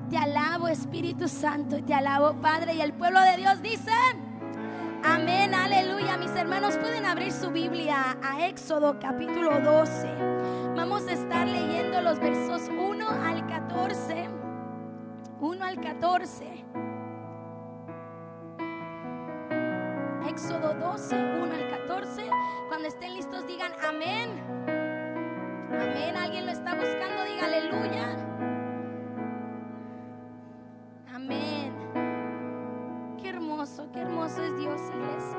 Te alabo, Espíritu Santo, te alabo, Padre. Y el pueblo de Dios dice: amén, aleluya. Mis hermanos, pueden abrir su Biblia a Éxodo capítulo 12. Vamos a estar leyendo los versos 1 al 14. 1 al 14. Éxodo 12, 1 al 14. Cuando estén listos digan amén. Amén. ¿Alguien lo está buscando? Diga aleluya. Amén. Qué hermoso es Dios, iglesia.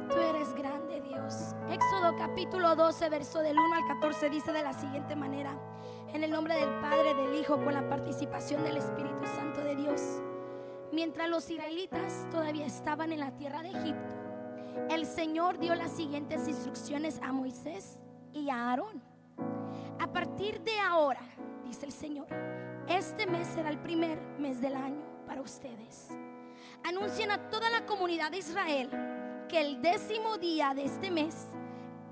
Tú eres grande, Dios. Éxodo capítulo 12, verso del 1 al 14 dice de la siguiente manera: en el nombre del Padre, del Hijo, con la participación del Espíritu Santo de Dios. Mientras los israelitas todavía estaban en la tierra de Egipto, el Señor dio las siguientes instrucciones a Moisés y a Aarón. A partir de ahora, dice el Señor, este mes será el primer mes del año para ustedes. Anuncien a toda la comunidad de Israel que el 10º día de este mes,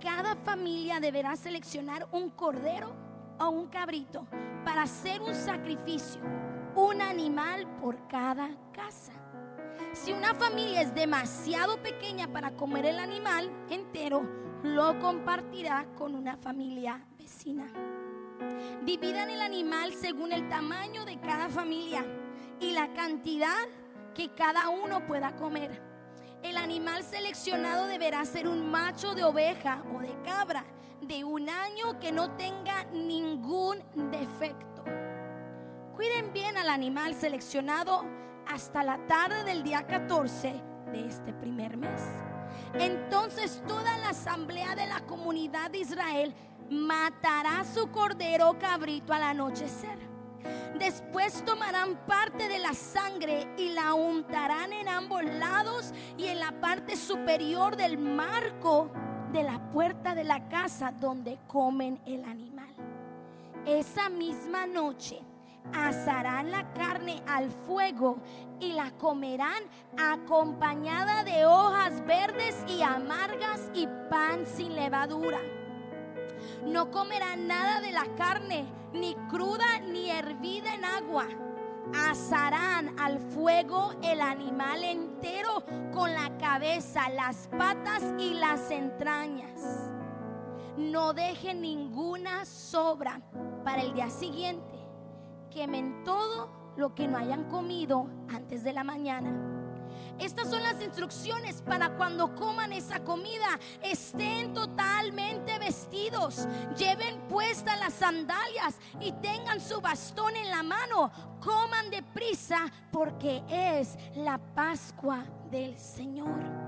cada familia deberá seleccionar un cordero o un cabrito para hacer un sacrificio, un animal por cada casa. Si una familia es demasiado pequeña para comer el animal entero, lo compartirá con una familia vecina. Dividan el animal según el tamaño de cada familia y la cantidad que cada uno pueda comer. El animal seleccionado deberá ser un macho de oveja o de cabra de 1 año que no tenga ningún defecto. Cuiden bien al animal seleccionado hasta la tarde del día 14 de este primer mes. Entonces toda la asamblea de la comunidad de Israel matará su cordero o cabrito al anochecer. Después tomarán parte de la sangre y la untarán en ambos lados y en la parte superior del marco de la puerta de la casa donde comen el animal. Esa misma noche asarán la carne al fuego y la comerán acompañada de hojas verdes y amargas y pan sin levadura. No comerán nada de la carne, ni cruda ni hervida en agua. Asarán al fuego el animal entero con la cabeza, las patas y las entrañas. No dejen ninguna sobra para el día siguiente. Quemen todo lo que no hayan comido antes de la mañana. Estas son las instrucciones para cuando coman esa comida. Estén totalmente vestidos, lleven puestas las sandalias y tengan su bastón en la mano. Coman deprisa porque es la Pascua del Señor.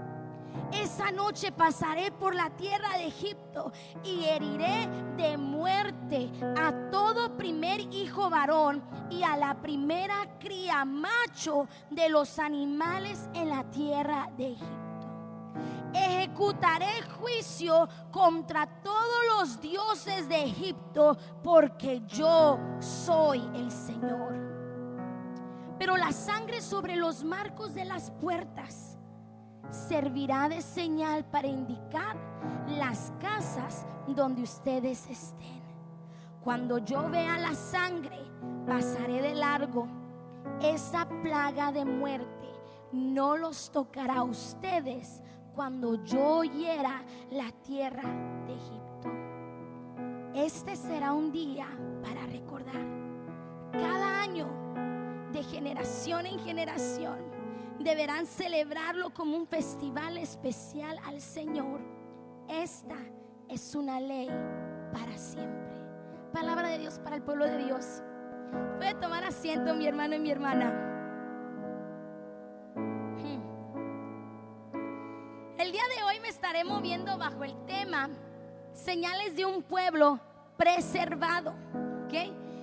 Esa noche pasaré por la tierra de Egipto y heriré de muerte a todo primer hijo varón y a la primera cría macho de los animales en la tierra de Egipto. Ejecutaré juicio contra todos los dioses de Egipto, porque yo soy el Señor. Pero la sangre sobre los marcos de las puertas servirá de señal para indicar las casas donde ustedes estén. Cuando yo vea la sangre, pasaré de largo. Esa plaga de muerte no los tocará a ustedes cuando yo hiera la tierra de Egipto. Este será un día para recordar. Cada año, de generación en generación, deberán celebrarlo como un festival especial al Señor. Esta es una ley para siempre. Palabra de Dios para el pueblo de Dios. Puede tomar asiento, mi hermano y mi hermana. El día de hoy me estaré moviendo bajo el tema señales de un pueblo preservado. ¿Ok?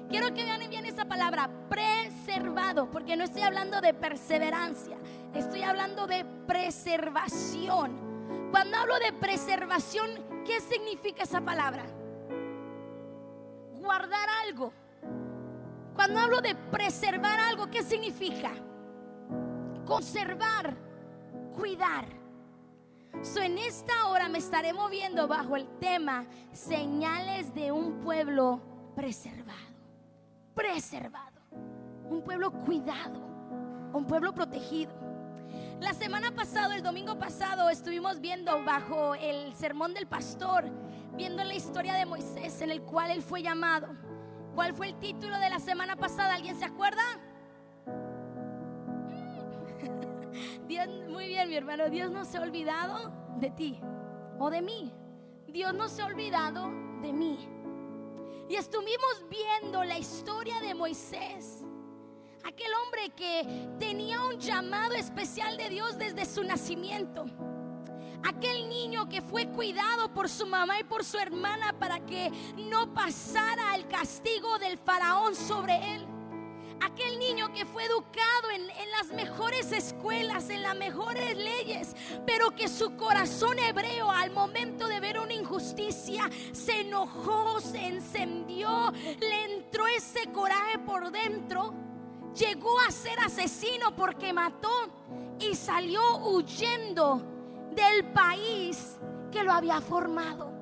Quiero que vean bien esa palabra, preservado, porque no estoy hablando de perseverancia, estoy hablando de preservación. Cuando hablo de preservación, ¿qué significa esa palabra? Guardar algo. Cuando hablo de preservar algo, ¿qué significa? Conservar, cuidar. En esta hora me estaré moviendo bajo el tema señales de un pueblo preservado. Preservado. Un pueblo cuidado. Un pueblo protegido. La semana pasada, el domingo pasado, estuvimos viendo bajo el sermón del pastor, viendo la historia de Moisés, en el cual él fue llamado. ¿Cuál fue el título de la semana pasada? ¿Alguien se acuerda? Dios, muy bien, mi hermano. Dios no se ha olvidado de ti o de mí. Dios no se ha olvidado de mí. Y estuvimos viendo la historia de Moisés, aquel hombre que tenía un llamado especial de Dios desde su nacimiento. Aquel niño que fue cuidado por su mamá y por su hermana para que no pasara el castigo del faraón sobre él. Aquel niño que fue educado en las mejores escuelas, en las mejores leyes, pero que su corazón hebreo al momento de ver una injusticia se enojó, se encendió, le entró ese coraje por dentro. Llegó a ser asesino porque mató y salió huyendo del país que lo había formado.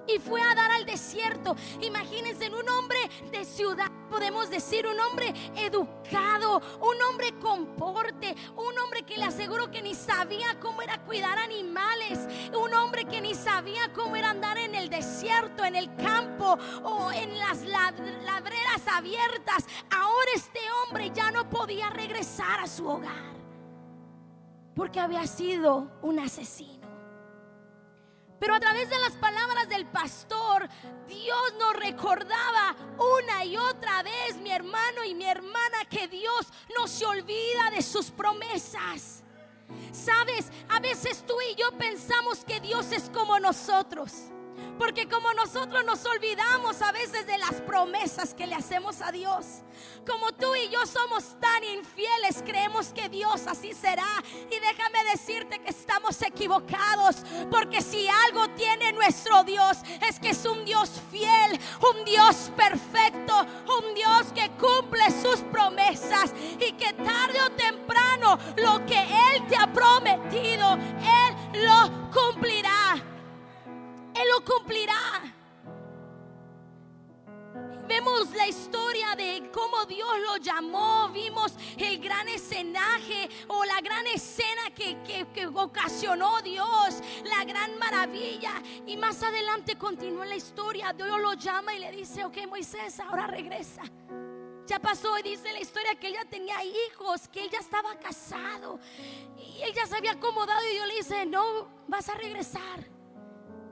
Y fue a dar al desierto. Imagínense, un hombre de ciudad, podemos decir, un hombre educado, un hombre con porte, un hombre que le aseguro que ni sabía cómo era cuidar animales, un hombre que ni sabía cómo era andar en el desierto, en el campo o en las labreras abiertas. Ahora este hombre ya no podía regresar a su hogar porque había sido un asesino. Pero a través de las palabras del pastor, Dios nos recordaba una y otra vez, mi hermano y mi hermana, que Dios no se olvida de sus promesas. Sabes, a veces tú y yo pensamos que Dios es como nosotros, porque como nosotros nos olvidamos a veces de las promesas que le hacemos a Dios. Como tú y yo somos tan infieles, creemos que Dios así será. Y déjame decirte que estamos equivocados, porque si algo tiene nuestro Dios es que es un Dios fiel, un Dios perfecto, un Dios que cumple sus promesas, y que tarde o temprano lo que Él te ha prometido, Él lo cumplirá. Él lo cumplirá. Vemos la historia de cómo Dios lo llamó. Vimos el gran escenaje o la gran escena que ocasionó Dios, la gran maravilla. Y más adelante continúa la historia. Dios lo llama y le dice: ok, Moisés, ahora regresa. Ya pasó, y dice la historia que él ya tenía hijos, que él ya estaba casado y él ya se había acomodado. Y Dios le dice: no, vas a regresar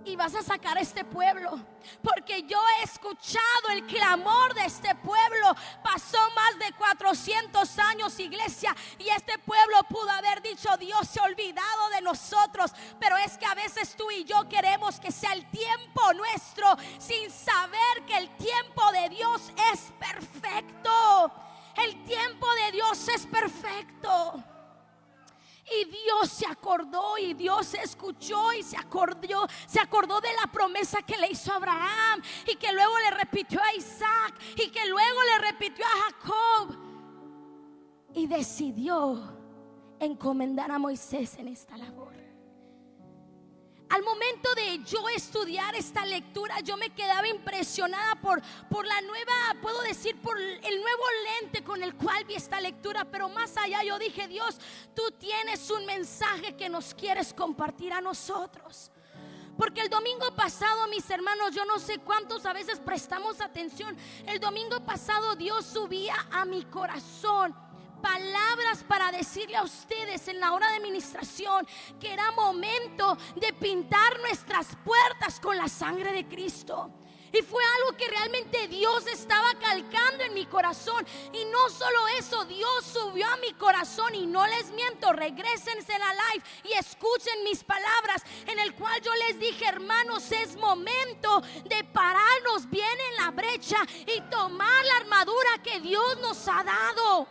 y vas a sacar a este pueblo, porque yo he escuchado el clamor de este pueblo. Pasó más de 400 años, iglesia, y este pueblo pudo haber dicho: Dios se ha olvidado de nosotros. Pero es que a veces tú y yo queremos que sea el tiempo nuestro, sin saber que el tiempo de Dios es perfecto. El tiempo de Dios es perfecto. Y Dios se acordó, y Dios escuchó, y se acordó de la promesa que le hizo a Abraham, y que luego le repitió a Isaac, y que luego le repitió a Jacob. Y decidió encomendar a Moisés en esta labor. Al momento de yo estudiar esta lectura, yo me quedaba impresionada por la nueva, puedo decir, por el nuevo lente con el cual vi esta lectura. Pero más allá, yo dije: Dios, tú tienes un mensaje que nos quieres compartir a nosotros. Porque el domingo pasado, mis hermanos, yo no sé cuántos a veces prestamos atención. El domingo pasado Dios subía a mi corazón palabras para decirle a ustedes en la hora de ministración que era momento de pintar nuestras puertas con la sangre de Cristo. Y fue algo que realmente Dios estaba calcando en mi corazón. Y no solo eso, Dios subió a mi corazón, y no les miento, regrésense a la live y escuchen mis palabras, en el cual yo les dije: hermanos, es momento de pararnos bien en la brecha y tomar la armadura que Dios nos ha dado.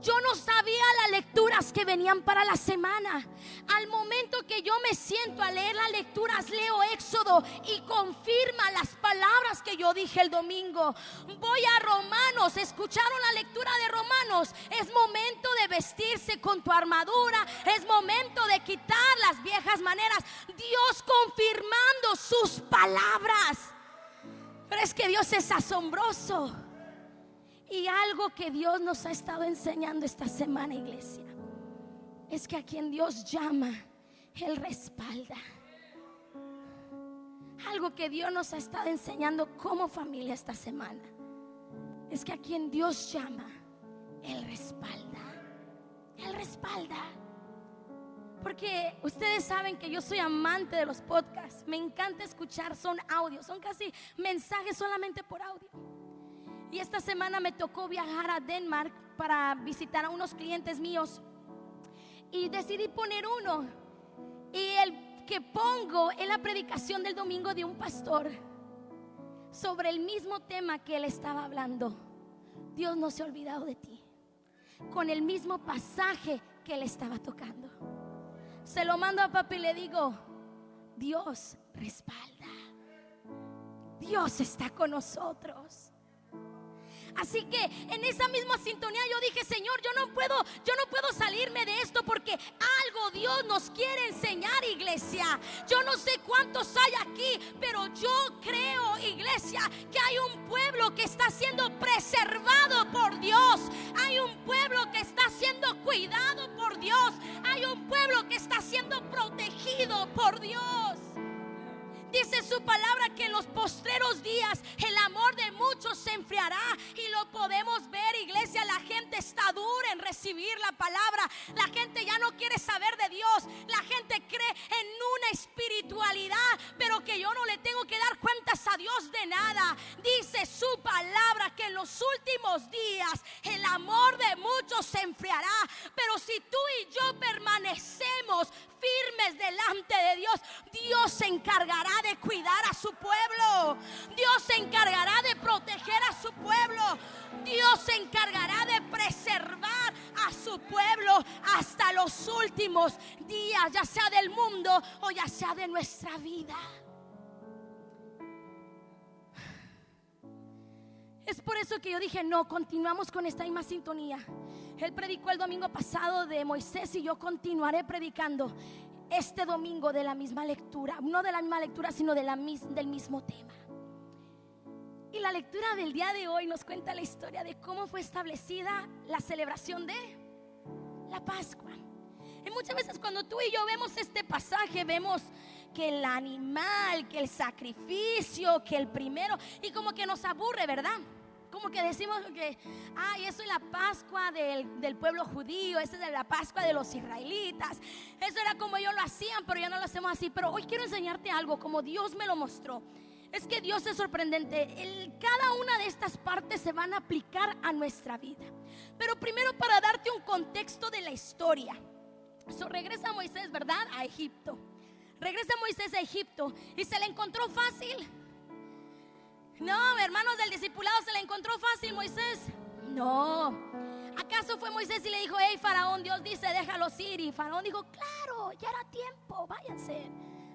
Yo no sabía las lecturas que venían para la semana. Al momento que yo me siento a leer las lecturas, leo Éxodo y confirma las palabras que yo dije el domingo. Voy a Romanos, escucharon la lectura de Romanos. Es momento de vestirse con tu armadura, es momento de quitar las viejas maneras. Dios confirmando sus palabras. Pero es que Dios es asombroso. Y algo que Dios nos ha estado enseñando esta semana, iglesia, es que a quien Dios llama, Él respalda. Algo que Dios nos ha estado enseñando como familia esta semana es que a quien Dios llama, Él respalda. Él respalda. Porque ustedes saben que yo soy amante de los podcasts. Me encanta escuchar, son audios, son casi mensajes solamente por audio. Y esta semana me tocó viajar a Denmark para visitar a unos clientes míos. Y decidí poner uno. Y el que pongo es la predicación del domingo de un pastor sobre el mismo tema que él estaba hablando. Dios no se ha olvidado de ti. Con el mismo pasaje que él estaba tocando. Se lo mando a papi y le digo: Dios respalda. Dios está con nosotros. Así que en esa misma sintonía yo dije: Señor, yo no puedo salirme de esto, porque algo Dios nos quiere enseñar, iglesia. Yo no sé cuántos hay aquí, pero yo creo, iglesia, que hay un pueblo que está siendo preservado por Dios. Hay un pueblo que está siendo cuidado por Dios. Hay un pueblo que está siendo protegido por Dios. Dice su palabra que en los postreros días el amor de muchos se enfriará. Y lo podemos ver, iglesia. La gente está dura en recibir la palabra. La gente ya no quiere saber de Dios. La gente cree en una espiritualidad, pero que yo no le tengo que dar cuentas a Dios de nada. Dice su palabra que en los últimos días el amor de muchos se enfriará. Pero si tú y yo permanecemos firmes delante de Dios, Dios se encargará de cuidar a su pueblo. Dios se encargará de proteger a su pueblo. Dios se encargará de preservar a su pueblo hasta los últimos días, ya sea del mundo o ya sea de nuestra vida. Es por eso que yo dije: no, continuamos con esta misma sintonía. Él predicó el domingo pasado de Moisés y yo continuaré predicando este domingo de la misma lectura. No de la misma lectura, sino del mismo tema. Y la lectura del día de hoy nos cuenta la historia de cómo fue establecida la celebración de la Pascua. Y muchas veces cuando tú y yo vemos este pasaje, vemos que el animal, que el sacrificio, que el primero, y como que nos aburre, ¿verdad? Como que decimos que eso es la Pascua del pueblo judío, esa es la Pascua de los israelitas. Eso era como ellos lo hacían, pero ya no lo hacemos así. Pero hoy quiero enseñarte algo como Dios me lo mostró. Es que Dios es sorprendente. Cada una de estas partes se van a aplicar a nuestra vida. Pero primero, para darte un contexto de la historia. Regresa Moisés, ¿verdad? A Egipto. Regresa Moisés a Egipto y se le encontró fácil. No, hermanos del discipulado, ¿se le encontró fácil Moisés? No. ¿Acaso fue Moisés y le dijo: hey Faraón, Dios dice déjalos ir? Y Faraón dijo: claro, ya era tiempo, váyanse.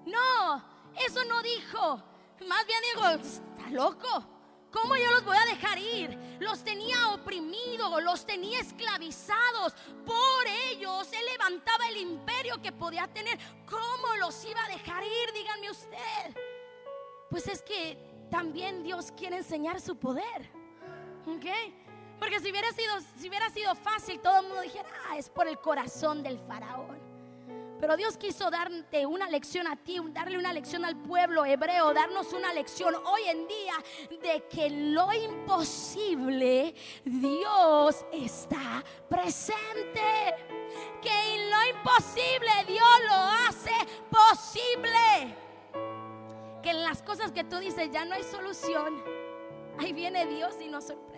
No, eso no dijo. Más bien dijo: está loco, ¿cómo yo los voy a dejar ir? Los tenía oprimidos, los tenía esclavizados. Por ellos él levantaba el imperio que podía tener. ¿Cómo los iba a dejar ir? Díganme usted. Pues es que también Dios quiere enseñar su poder, ¿ok? Porque si hubiera sido fácil, todo el mundo dijera: es por el corazón del faraón. Pero Dios quiso darte una lección a ti, darle una lección al pueblo hebreo, darnos una lección hoy en día de que lo imposible, Dios está presente. Que en lo imposible Dios lo hace posible. Que en las cosas que tú dices ya no hay solución, ahí viene Dios y nos sorprende.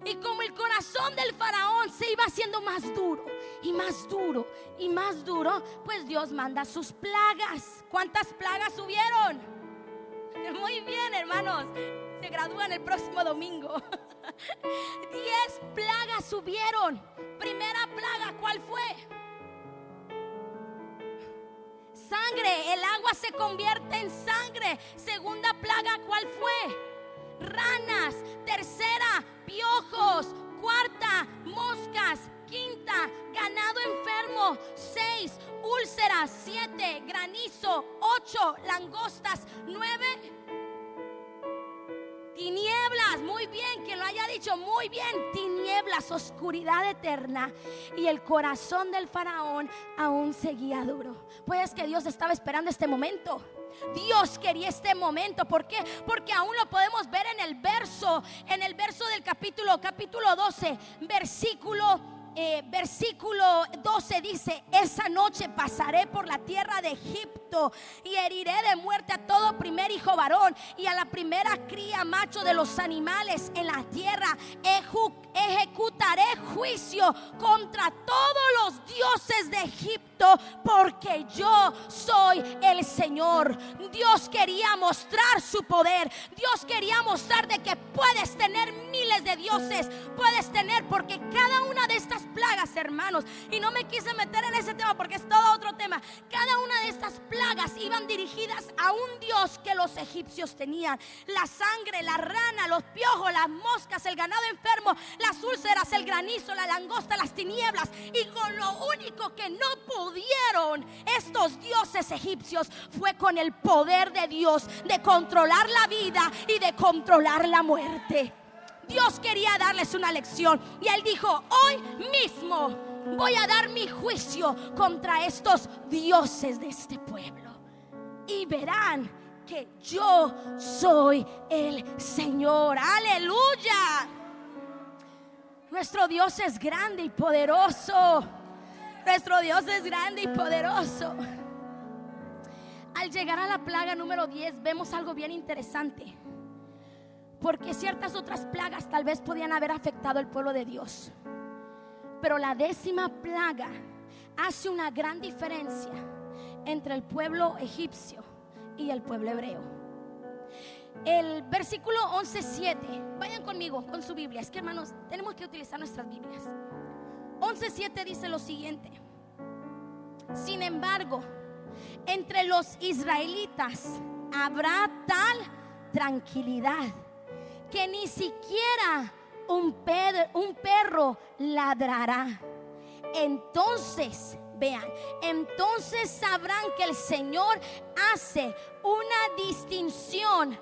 Y como el corazón del faraón se iba haciendo más duro y más duro y más duro, pues Dios manda sus plagas. ¿Cuántas plagas hubieron? Muy bien, hermanos, se gradúan el próximo domingo. 10 plagas hubieron. Primera plaga, ¿cuál fue? Sangre, el agua se convierte en sangre. Segunda plaga, ¿cuál fue? Ranas. Tercera, piojos. Cuarta, moscas. Quinta, ganado enfermo. 6, úlceras. 7, granizo. 8, langostas. 9, tinieblas. Muy bien, quien lo haya dicho, muy bien. Tinieblas, oscuridad eterna. Y el corazón del faraón aún seguía duro. Pues que Dios estaba esperando este momento. Dios quería este momento. ¿Por qué? Porque aún lo podemos ver en el verso del capítulo 12, versículo 12 dice: esa noche pasaré por la tierra de Egipto y heriré de muerte a todo primer hijo varón y a la primera cría macho de los animales en la tierra. Ejecutaré juicio contra todos los dioses de Egipto, porque yo soy el Señor. Dios quería mostrar su poder. Dios quería mostrar de que puedes tener miles de dioses. Puedes tener, porque cada una de estas plagas, hermanos, y no me quise meter en ese tema porque es todo otro tema, cada una de estas plagas iban dirigidas a un Dios que los egipcios tenían. La sangre, la rana, los piojos, las moscas, el ganado enfermo, las úlceras, el granizo, la langosta, las tinieblas. Y con lo único que no pudieron estos dioses egipcios fue con el poder de Dios de controlar la vida y de controlar la muerte. Dios quería darles una lección y Él dijo: hoy mismo voy a dar mi juicio contra estos dioses de este pueblo, y verán que yo soy el Señor. Aleluya. Nuestro Dios es grande y poderoso. Nuestro Dios es grande y poderoso. Al llegar a la plaga número 10 vemos algo bien interesante, porque ciertas otras plagas tal vez podían haber afectado al pueblo de Dios, pero la 10ª plaga hace una gran diferencia entre el pueblo egipcio y el pueblo hebreo. El versículo 11:7, vayan conmigo con su Biblia. Es que, hermanos, tenemos que utilizar nuestras Biblias. 11:7 dice lo siguiente: sin embargo, entre los israelitas habrá tal tranquilidad que ni siquiera un perro ladrará. Entonces, vean, entonces sabrán que el Señor hace una distinción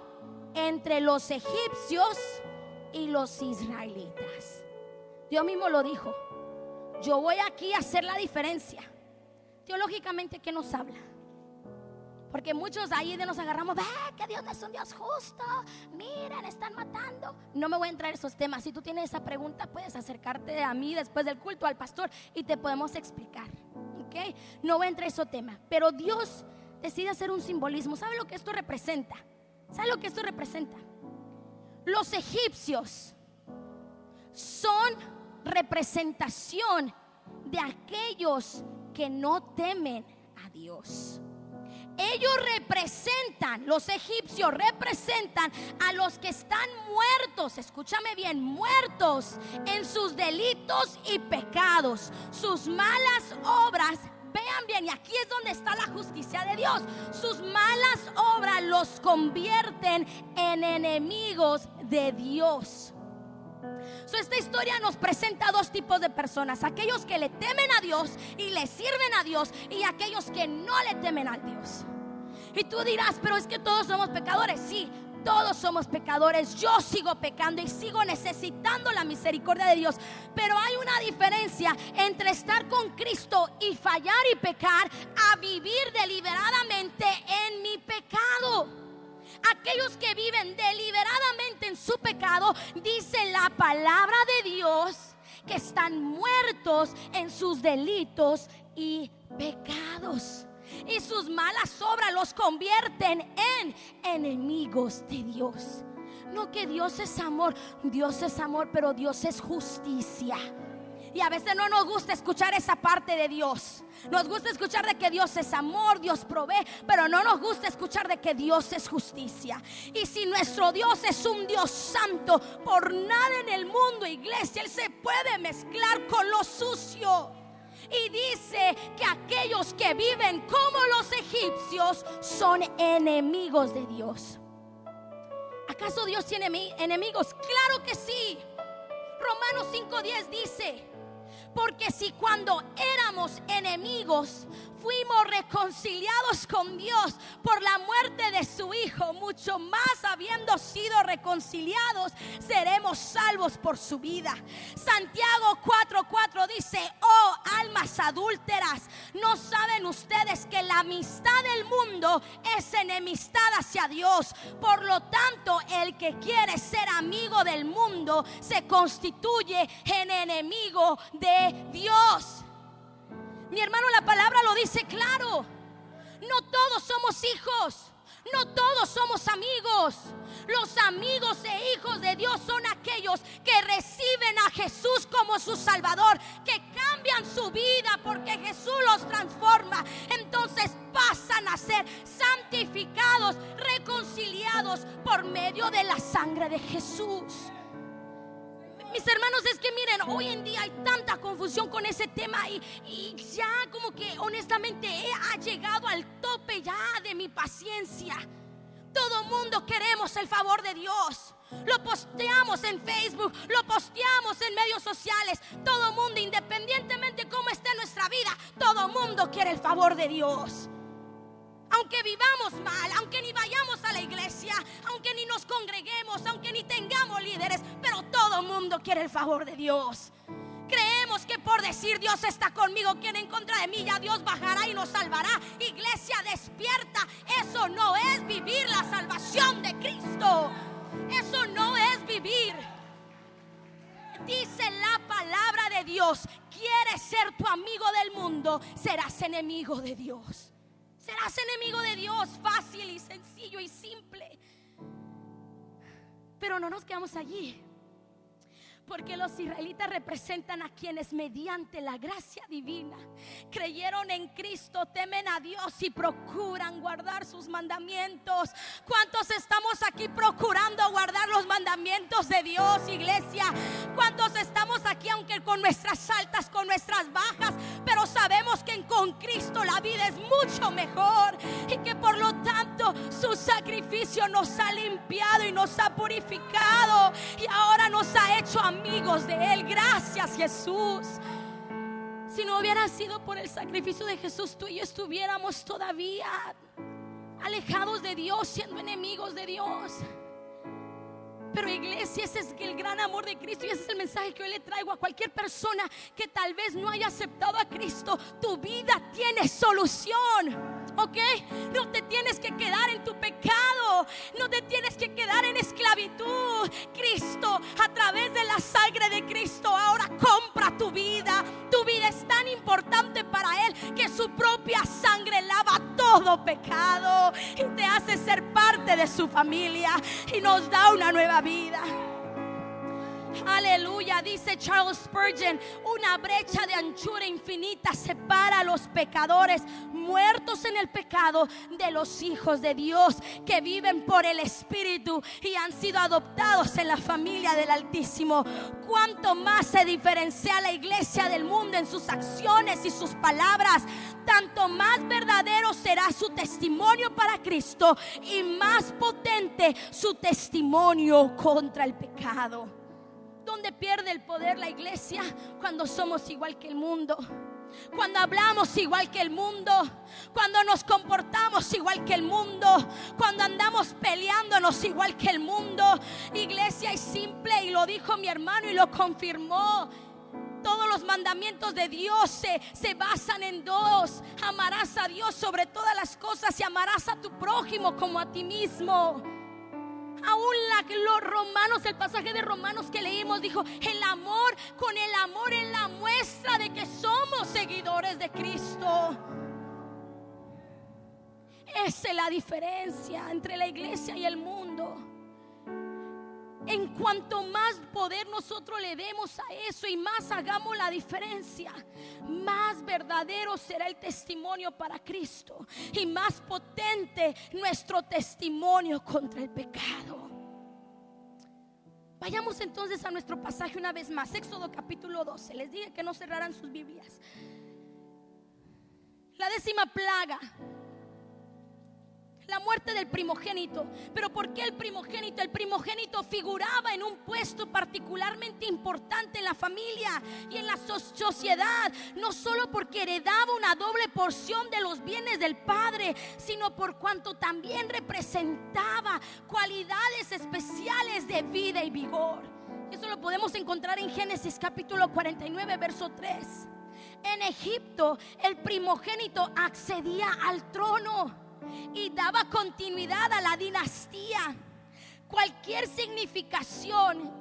entre los egipcios y los israelitas. Dios mismo lo dijo: yo voy aquí a hacer la diferencia. Teológicamente, ¿qué nos habla? Porque muchos ahí nos agarramos: que Dios no es un Dios justo, miren, están matando. No me voy a entrar en esos temas. Si tú tienes esa pregunta, puedes acercarte a mí después del culto, al pastor, y te podemos explicar, ¿ok? No voy a entrar en ese tema. Pero Dios decide hacer un simbolismo. ¿Sabe lo que esto representa? ¿Sabe lo que esto representa? Los egipcios son representación de aquellos que no temen a Dios. Ellos representan, los egipcios representan a los que están muertos, escúchame bien, muertos en sus delitos y pecados, sus malas obras. Vean bien, y aquí es donde está la justicia de Dios. Sus malas obras los convierten en enemigos de Dios. Esta historia nos presenta dos tipos de personas: aquellos que le temen a Dios y le sirven a Dios, y aquellos que no le temen a Dios. Y tú dirás: pero es que todos somos pecadores. Sí, todos somos pecadores. Yo sigo pecando y sigo necesitando la misericordia de Dios. Pero hay una diferencia entre estar con Cristo y fallar y pecar, a vivir deliberadamente en mi pecado. Aquellos que viven deliberadamente en su pecado, dice la palabra de Dios, que están muertos en sus delitos y pecados, y sus malas obras los convierten en enemigos de Dios. No que Dios es amor, Dios es amor, pero Dios es justicia. Y a veces no nos gusta escuchar esa parte de Dios. Nos gusta escuchar de que Dios es amor, Dios provee, pero no nos gusta escuchar de que Dios es justicia. Y si nuestro Dios es un Dios santo, por nada en el mundo, iglesia, Él se puede mezclar con lo sucio. Y dice que aquellos que viven como los egipcios son enemigos de Dios. ¿Acaso Dios tiene enemigos? Claro que sí. Romanos 5:10 dice: porque si cuando éramos enemigos fuimos reconciliados con Dios por la muerte de su Hijo, mucho más habiendo sido reconciliados seremos salvos por su vida. Santiago 4:4 dice: oh almas adúlteras, ¿no saben ustedes que la amistad del mundo es enemistad hacia Dios? Por lo tanto, el que quiere ser amigo del mundo se constituye en enemigo de Dios. Mi hermano, la palabra lo dice claro. No todos somos hijos, no todos somos amigos. Los amigos e hijos de Dios son aquellos que reciben a Jesús como su Salvador, que cambian su vida porque Jesús los transforma. Entonces pasan a ser santificados, reconciliados por medio de la sangre de Jesús. Mis hermanos, es que miren, hoy en día hay tanta confusión con ese tema y ya como que honestamente ha llegado al tope ya de mi paciencia. Todo mundo queremos el favor de Dios. Lo posteamos en Facebook, lo posteamos en medios sociales. Todo mundo, independientemente cómo esté nuestra vida, todo mundo quiere el favor de Dios. Aunque vivamos mal, aunque ni vayamos a la iglesia, aunque ni nos congreguemos, aunque ni tengamos líderes, pero todo el mundo quiere el favor de Dios. Creemos que por decir Dios está conmigo, ¿quién en contra de mí? Ya Dios bajará y nos salvará. Iglesia, despierta. Eso no es vivir la salvación de Cristo. Eso no es vivir. Dice la palabra de Dios: ¿quieres ser tu amigo del mundo? Serás enemigo de Dios. Serás enemigo de Dios, fácil y sencillo y simple. Pero no nos quedamos allí, porque los israelitas representan a quienes mediante la gracia divina creyeron en Cristo, temen a Dios y procuran guardar sus mandamientos. ¿Cuántos estamos aquí procurando guardar los mandamientos de Dios, iglesia? ¿Cuántos estamos aquí aunque con nuestras altas, con nuestras bajas, pero sabemos que con Cristo la vida es mucho mejor y que por lo tanto su sacrificio nos ha limpiado y nos ha purificado y ahora nos ha hecho amigos de Él? Gracias, Jesús. Si no hubiera sido por el sacrificio de Jesús, tú y yo estuviéramos todavía alejados de Dios, siendo enemigos de Dios. Pero iglesia, ese es el gran amor de Cristo y ese es el mensaje que hoy le traigo a cualquier persona que tal vez no haya aceptado a Cristo. Tu vida tiene solución. ¿Ok? No te tienes que quedar en tu pecado, no te tienes que quedar en esclavitud. Cristo, a través de la sangre de Cristo, ahora compra tu vida. Tu vida es tan importante para Él que su propia sangre lava todo pecado y te hace ser parte de su familia y nos da una nueva vida. Aleluya, dice Charles Spurgeon: una brecha de anchura infinita separa a los pecadores muertos en el pecado de los hijos de Dios que viven por el Espíritu y han sido adoptados en la familia del Altísimo. Cuanto más se diferencia la iglesia del mundo en sus acciones y sus palabras, tanto más verdadero será su testimonio para Cristo y más potente su testimonio contra el pecado. ¿Dónde pierde el poder la iglesia? Cuando somos igual que el mundo, cuando hablamos igual que el mundo, cuando nos comportamos igual que el mundo, cuando andamos peleándonos igual que el mundo. Iglesia, es simple, y lo dijo mi hermano y lo confirmó. Todos los mandamientos de Dios se basan en dos: amarás a Dios sobre todas las cosas y amarás a tu prójimo como a ti mismo. Aún los Romanos, el pasaje de Romanos que leímos dijo: el amor, con el amor es la muestra de que somos seguidores de Cristo. Esa es la diferencia entre la iglesia y el mundo. en cuanto más poder nosotros le demos a eso y más hagamos la diferencia, más verdadero será el testimonio para Cristo y más potente nuestro testimonio contra el pecado. Vayamos entonces a nuestro pasaje una vez más, Éxodo capítulo 12. Les dije que no cerraran sus Biblias. La 10ª plaga, la muerte del primogénito. ¿Pero por qué el primogénito? El primogénito figuraba en un puesto particularmente importante en la familia y en la sociedad, no solo porque heredaba una doble porción de los bienes del padre, sino por cuanto también representaba cualidades especiales de vida y vigor. Eso lo podemos encontrar en Génesis capítulo 49 verso 3. En Egipto el primogénito accedía al trono y daba continuidad a la dinastía. Cualquier significación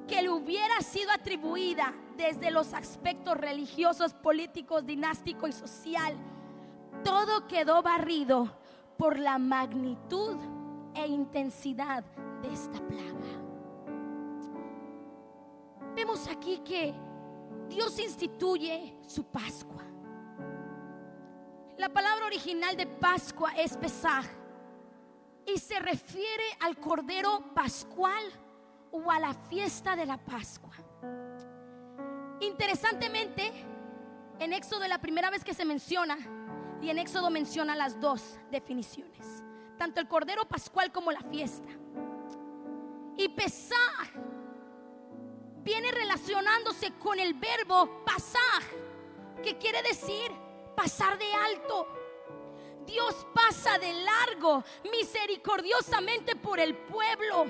que le hubiera sido atribuida desde los aspectos religiosos, políticos, dinástico y social, todo quedó barrido por la magnitud e intensidad de esta plaga. Vemos aquí que Dios instituye su Pascua. La palabra original de Pascua es Pesaj y se refiere al Cordero Pascual o a la fiesta de la Pascua. Interesantemente, en Éxodo es la primera vez que se menciona, y en Éxodo menciona las dos definiciones, tanto el Cordero Pascual como la fiesta. Y Pesaj viene relacionándose con el verbo pasaj, que quiere decir pasar de alto. Dios pasa de largo misericordiosamente por el pueblo,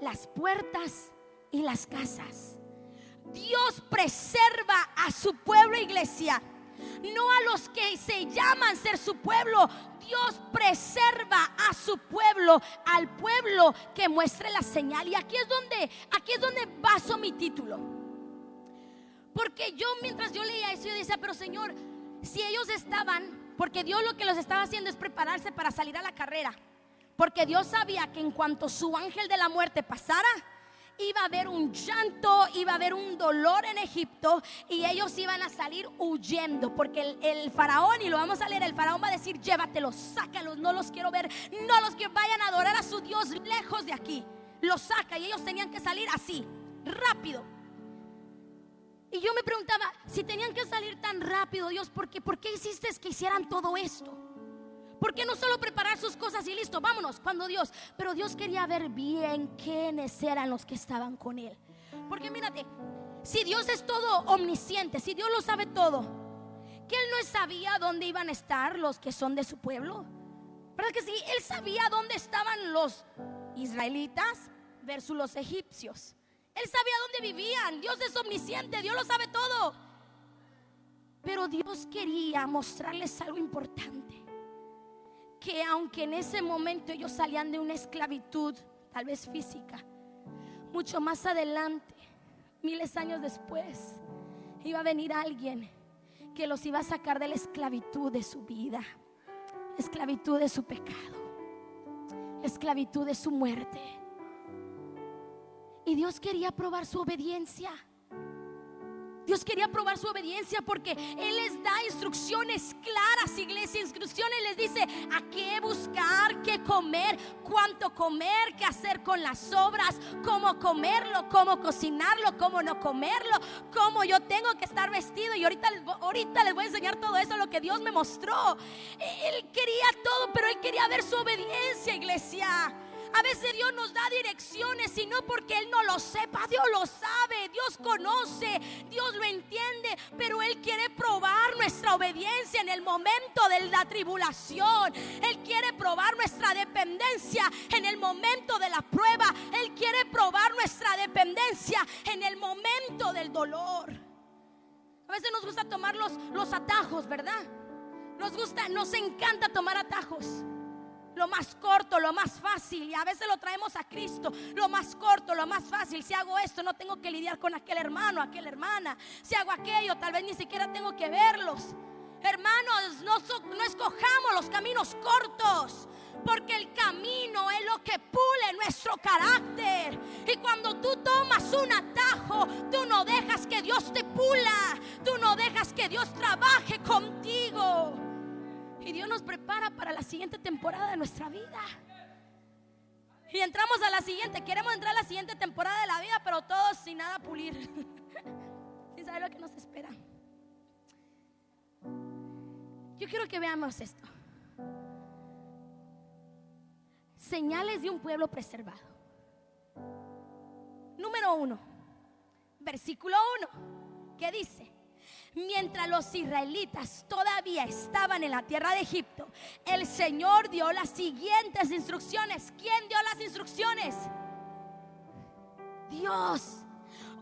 las puertas y las casas. Dios preserva a su pueblo, iglesia, no a los que se llaman ser su pueblo. Dios preserva a su pueblo, al pueblo que muestre la señal. Y aquí es donde baso mi título, porque mientras yo leía eso, yo decía, pero Señor, si ellos estaban, porque Dios lo que los estaba haciendo es prepararse para salir a la carrera, porque Dios sabía que en cuanto su ángel de la muerte pasara, iba a haber un llanto, iba a haber un dolor en Egipto, y ellos iban a salir huyendo, porque el faraón, y lo vamos a leer, el faraón va a decir, llévatelos, sácalos, no los quiero ver, no los que vayan a adorar a su Dios lejos de aquí. Los saca, y ellos tenían que salir así, rápido. Y yo me preguntaba, si tenían que salir tan rápido, Dios, ¿por qué hiciste que hicieran todo esto? ¿Por qué no solo preparar sus cosas y listo, vámonos? Pero Dios quería ver bien quiénes eran los que estaban con él. Porque mírate, si Dios es todo omnisciente, si Dios lo sabe todo, ¿que él no sabía dónde iban a estar los que son de su pueblo? ¿Verdad que sí? Él sabía dónde estaban los israelitas versus los egipcios. Él sabía dónde vivían. Dios es omnisciente, Dios lo sabe todo. Pero Dios quería mostrarles algo importante, que aunque en ese momento ellos salían de una esclavitud, tal vez física, mucho más adelante, miles de años después, iba a venir alguien que los iba a sacar de la esclavitud de su vida, la esclavitud de su pecado, la esclavitud de su muerte. Y Dios quería probar su obediencia. Dios quería probar su obediencia, porque Él les da instrucciones claras, iglesia. Instrucciones, les dice a qué buscar, qué comer, cuánto comer, qué hacer con las sobras, cómo comerlo, cómo cocinarlo, cómo no comerlo, cómo yo tengo que estar vestido. Y ahorita les voy a enseñar todo eso, lo que Dios me mostró. Él quería todo, pero Él quería ver su obediencia, iglesia. A veces Dios nos da direcciones y no porque Él no lo sepa. Dios lo sabe, Dios conoce, Dios lo entiende, pero Él quiere probar nuestra obediencia en el momento de la tribulación. Él quiere probar nuestra dependencia en el momento de la prueba. Él quiere probar nuestra dependencia en el momento del dolor. A veces nos gusta tomar los atajos, ¿verdad? Nos encanta tomar atajos. Lo más corto, lo más fácil. Y a veces lo traemos a Cristo. Lo más corto, lo más fácil. Si hago esto, no tengo que lidiar con aquel hermano, aquella hermana. Si hago aquello, tal vez ni siquiera tengo que verlos. Hermanos, no escojamos los caminos cortos, porque el camino es lo que pule nuestro carácter. Y cuando tú tomas un atajo, tú no dejas que Dios te pula, tú no dejas que Dios trabaje contigo. Y Dios nos prepara para la siguiente temporada de nuestra vida. Y entramos a la siguiente, queremos entrar a la siguiente temporada de la vida, pero todos sin nada pulir, sin saber lo que nos espera. Yo quiero que veamos esto. Señales de un pueblo preservado. Número 1, versículo 1, que dice: mientras los israelitas todavía estaban en la tierra de Egipto, el Señor dio las siguientes instrucciones. ¿Quién dio las instrucciones? Dios.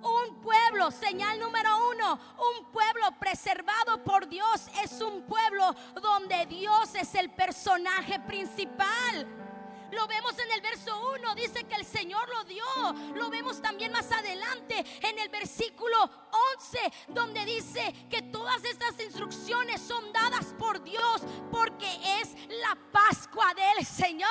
Un pueblo, señal número 1, un pueblo preservado por Dios es un pueblo donde Dios es el personaje principal. Lo vemos en el verso 1, dice que el Señor lo dio. Lo vemos también más adelante en el versículo 11, donde dice que todas estas instrucciones son dadas por Dios, porque es la Pascua del Señor.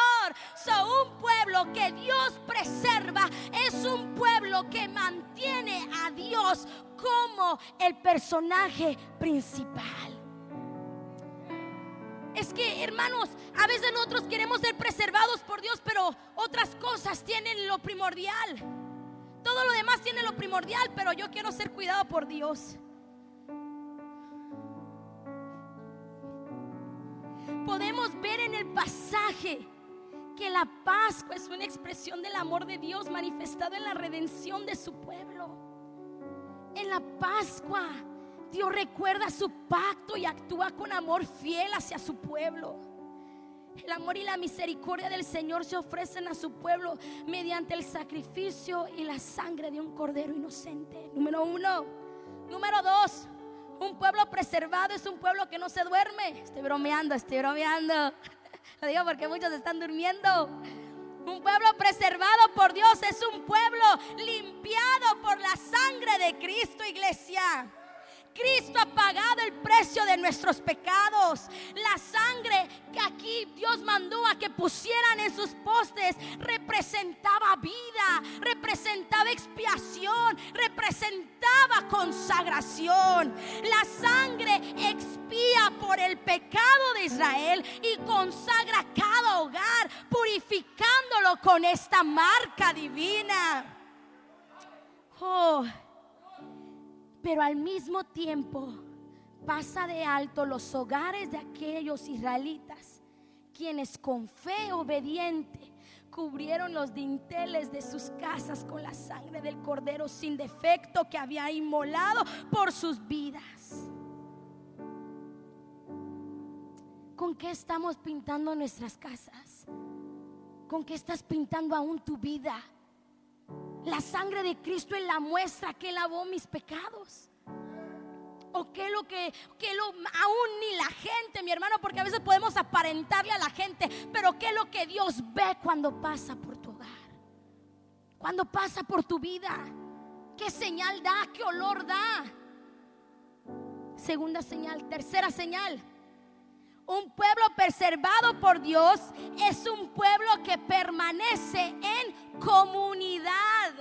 Un pueblo que Dios preserva es un pueblo que mantiene a Dios como el personaje principal. Es que, hermanos, a veces nosotros queremos ser preservados por Dios, pero otras cosas tienen lo primordial. Todo lo demás tiene lo primordial, pero yo quiero ser cuidado por Dios. Podemos ver en el pasaje que la Pascua es una expresión del amor de Dios manifestado en la redención de su pueblo. En la Pascua Dios recuerda su pacto y actúa con amor fiel hacia su pueblo. El amor y la misericordia del Señor se ofrecen a su pueblo mediante el sacrificio y la sangre de un cordero inocente. Número 1. Número 2, un pueblo preservado es un pueblo que no se duerme. Estoy bromeando. Lo digo porque muchos están durmiendo. Un pueblo preservado por Dios es un pueblo limpiado por la sangre de Cristo, iglesia. Cristo ha pagado el precio de nuestros pecados. La sangre que aquí Dios mandó a que pusieran en sus postes representaba vida, representaba expiación, representaba consagración. La sangre expía por el pecado de Israel y consagra cada hogar, purificándolo con esta marca divina. Pero al mismo tiempo pasa de alto los hogares de aquellos israelitas, quienes con fe obediente cubrieron los dinteles de sus casas con la sangre del cordero sin defecto que había inmolado por sus vidas. ¿Con qué estamos pintando nuestras casas? ¿Con qué estás pintando aún tu vida? La sangre de Cristo es la muestra que lavó mis pecados. ¿O qué lo aún ni la gente, mi hermano? Porque a veces podemos aparentarle a la gente, pero qué es lo que Dios ve cuando pasa por tu hogar, cuando pasa por tu vida. ¿Qué señal da? ¿Qué olor da? Segunda señal. Tercera señal: un pueblo preservado por Dios es un pueblo que permanece en comunidad.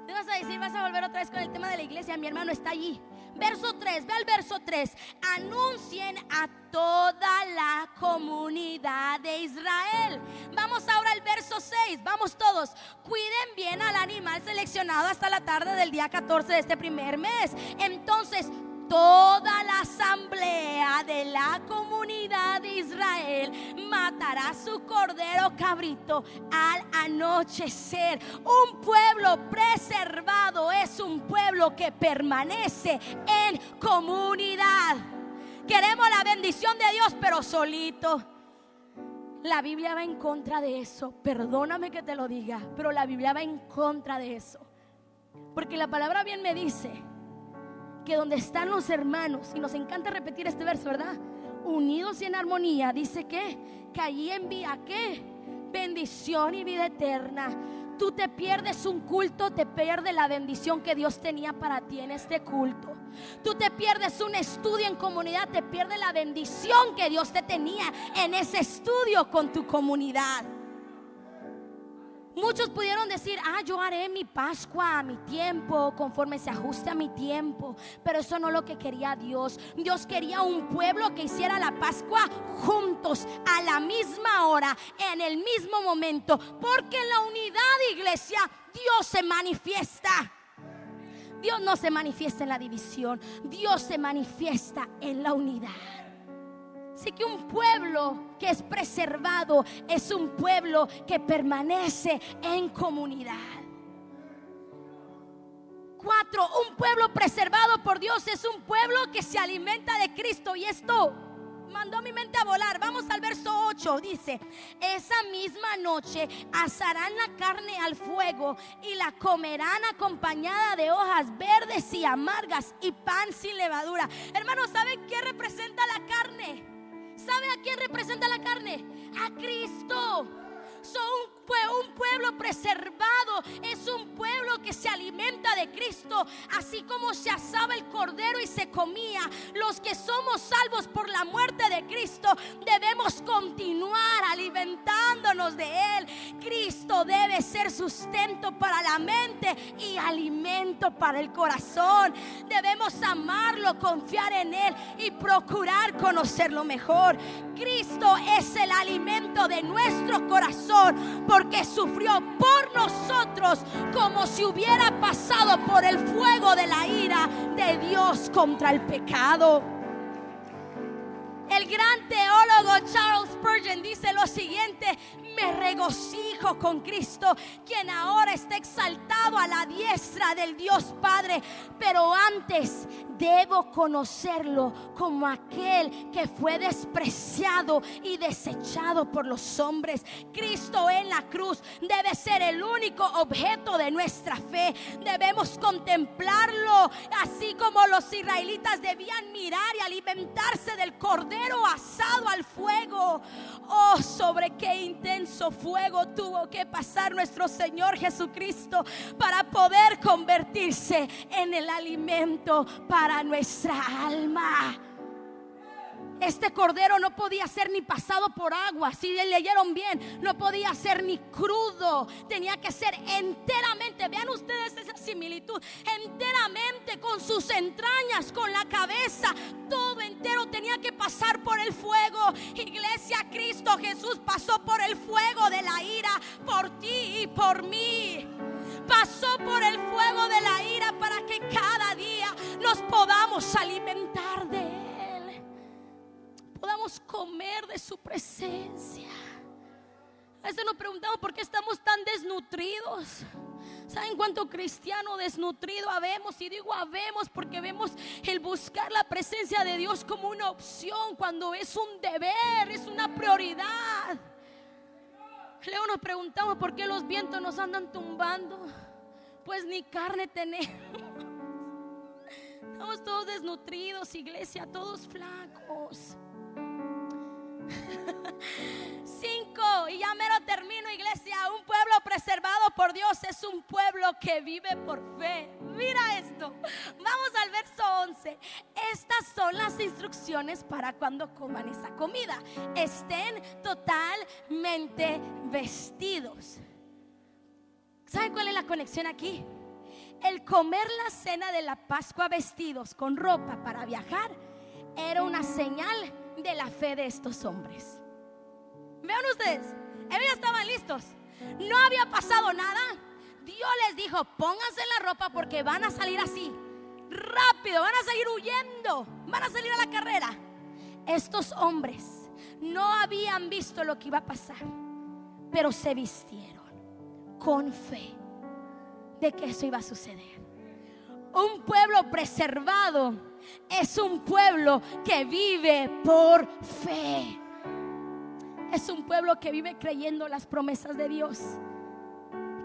Te vas a decir, vas a volver otra vez con el tema de la iglesia. Mi hermano está allí. Verso 3, ve al verso 3. Anuncien a toda la comunidad de Israel. Vamos ahora al verso 6. Vamos todos. Cuiden bien al animal seleccionado hasta la tarde del día 14 de este primer mes. Entonces toda la asamblea de la comunidad de Israel matará su cordero cabrito al anochecer. Un pueblo preservado es un pueblo que permanece en comunidad. Queremos la bendición de Dios, pero solito. La Biblia va en contra de eso. Perdóname que te lo diga, pero la Biblia va en contra de eso. Porque la palabra bien me dice que donde están los hermanos, y nos encanta repetir este verso, ¿verdad? Unidos y en armonía, dice que allí envía ¿qué? Bendición y vida eterna. Tú te pierdes un culto, te pierdes la bendición que Dios tenía para ti en este culto. Tú te pierdes un estudio en comunidad, te pierdes la bendición que Dios te tenía en ese estudio con tu comunidad. Muchos pudieron decir: yo haré mi Pascua a mi tiempo, conforme se ajuste a mi tiempo. Pero eso no es lo que quería Dios. Dios quería un pueblo que hiciera la Pascua juntos, a la misma hora, en el mismo momento. Porque en la unidad, iglesia, Dios se manifiesta. Dios no se manifiesta en la división, Dios se manifiesta en la unidad. Así que un pueblo que es preservado es un pueblo que permanece en comunidad. 4, un pueblo preservado por Dios es un pueblo que se alimenta de Cristo. Y esto mandó mi mente a volar. Vamos al verso 8. Dice: esa misma noche asarán la carne al fuego y la comerán acompañada de hojas verdes y amargas y pan sin levadura. Hermanos, ¿saben qué representa la carne? ¿Sabe a quién representa la carne? A Cristo. Un pueblo preservado es un pueblo que se alimenta de Cristo. Así como se asaba el cordero y se comía, los que somos salvos por la muerte de Cristo debemos continuar alimentándonos de Él. Cristo debe ser sustento para la mente y alimento para el corazón. Debemos amarlo, confiar en Él y procurar conocerlo mejor. Cristo es el alimento de nuestro corazón, porque sufrió por nosotros como si hubiera pasado por el fuego de la ira de Dios contra el pecado. El gran teólogo Charles Spurgeon dice lo siguiente: me regocijo con Cristo, quien ahora está exaltado a la diestra del Dios Padre, pero antes debo conocerlo como aquel que fue despreciado y desechado por los hombres. Cristo en la cruz debe ser el único objeto de nuestra fe. Debemos contemplarlo, así como los israelitas debían mirar y alimentarse del cordero asado al fuego. Oh, sobre qué intenso fuego tuvo que pasar nuestro Señor Jesucristo para poder convertirse en el alimento para nuestra alma. Este cordero no podía ser ni pasado por agua. Si leyeron bien, no podía ser ni crudo. Tenía que ser enteramente, vean ustedes esa similitud, enteramente, con sus entrañas, con la cabeza, todo entero tenía que pasar por el fuego. Iglesia, Cristo Jesús pasó por el fuego de la ira por ti y por mí. Pasó por el fuego de la ira para que cada día nos podamos alimentar de Él, podamos comer de su presencia. A veces nos preguntamos por qué estamos tan desnutridos. ¿Saben cuánto cristiano desnutrido habemos? Y digo habemos porque vemos el buscar la presencia de Dios como una opción, cuando es un deber, es una prioridad. Luego nos preguntamos por qué los vientos nos andan tumbando. Pues ni carne tenemos. Estamos todos desnutridos, iglesia, todos flacos. 5, y ya mero termino, iglesia. Un pueblo preservado por Dios es un pueblo que vive por fe. Mira esto, vamos al verso 11. Estas son las instrucciones para cuando coman esa comida: estén totalmente vestidos. ¿Saben cuál es la conexión aquí? El comer la cena de la Pascua vestidos con ropa para viajar era una señal de la fe de estos hombres. Vean ustedes, ellos ya estaban listos, no había pasado nada. Dios les dijo: pónganse la ropa porque van a salir así, rápido, van a salir huyendo, van a salir a la carrera. Estos hombres no habían visto lo que iba a pasar, pero se vistieron con fe de que eso iba a suceder. Un pueblo preservado es un pueblo que vive por fe. Es un pueblo que vive creyendo las promesas de Dios,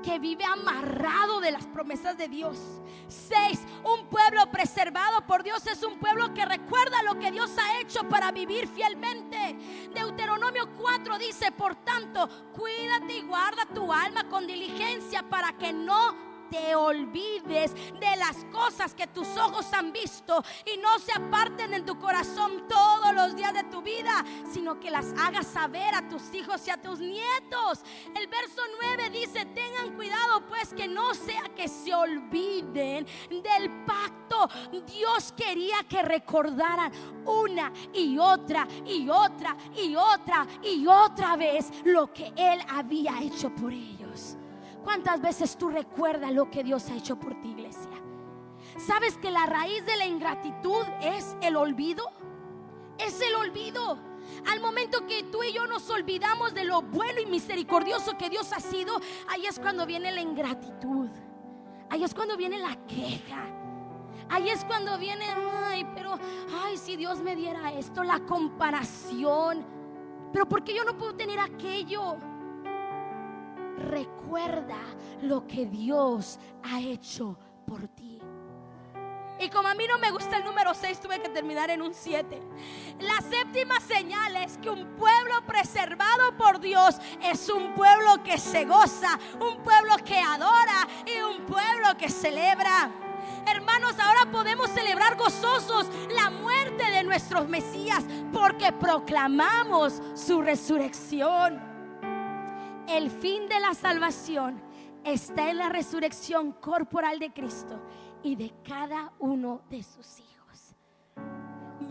que vive amarrado de las promesas de Dios. 6, un pueblo preservado por Dios es un pueblo que recuerda lo que Dios ha hecho para vivir fielmente. Deuteronomio 4 dice: por tanto, cuídate y guarda tu alma con diligencia para que no te olvides de las cosas que tus ojos han visto y no se aparten en tu corazón todos los días de tu vida, sino que las hagas saber a tus hijos y a tus nietos. El verso 9 dice: ten es que no sea que se olviden del pacto. Dios quería que recordaran una y otra y otra y otra y otra vez lo que Él había hecho por ellos. ¿Cuántas veces tú recuerdas lo que Dios ha hecho por ti, iglesia? ¿Sabes que la raíz de la ingratitud es el olvido? Es el olvido. Al momento que tú y yo nos olvidamos de lo bueno y misericordioso que Dios ha sido, ahí es cuando viene la ingratitud. Ahí es cuando viene la queja. Ahí es cuando viene, ay, si Dios me diera esto, la comparación. Pero ¿por qué yo no puedo tener aquello? Recuerda lo que Dios ha hecho por ti. Y como a mí no me gusta el número 6, tuve que terminar en un 7. La séptima señal es que un pueblo preservado por Dios es un pueblo que se goza, un pueblo que adora y un pueblo que celebra. Hermanos, ahora podemos celebrar gozosos la muerte de nuestros Mesías porque proclamamos su resurrección. El fin de la salvación está en la resurrección corporal de Cristo y de cada uno de sus hijos.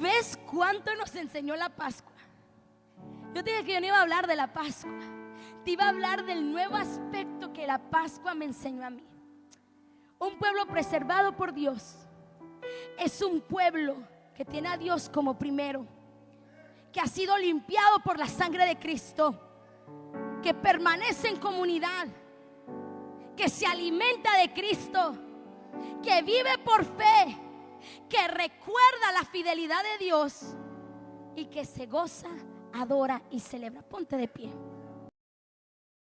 ¿Ves cuánto nos enseñó la Pascua? Yo te dije que yo no iba a hablar de la Pascua, te iba a hablar del nuevo aspecto que la Pascua me enseñó a mí. Un pueblo preservado por Dios es un pueblo que tiene a Dios como primero, que ha sido limpiado por la sangre de Cristo, que permanece en comunidad, que se alimenta de Cristo, que vive por fe, que recuerda la fidelidad de Dios y que se goza, adora y celebra. Ponte de pie.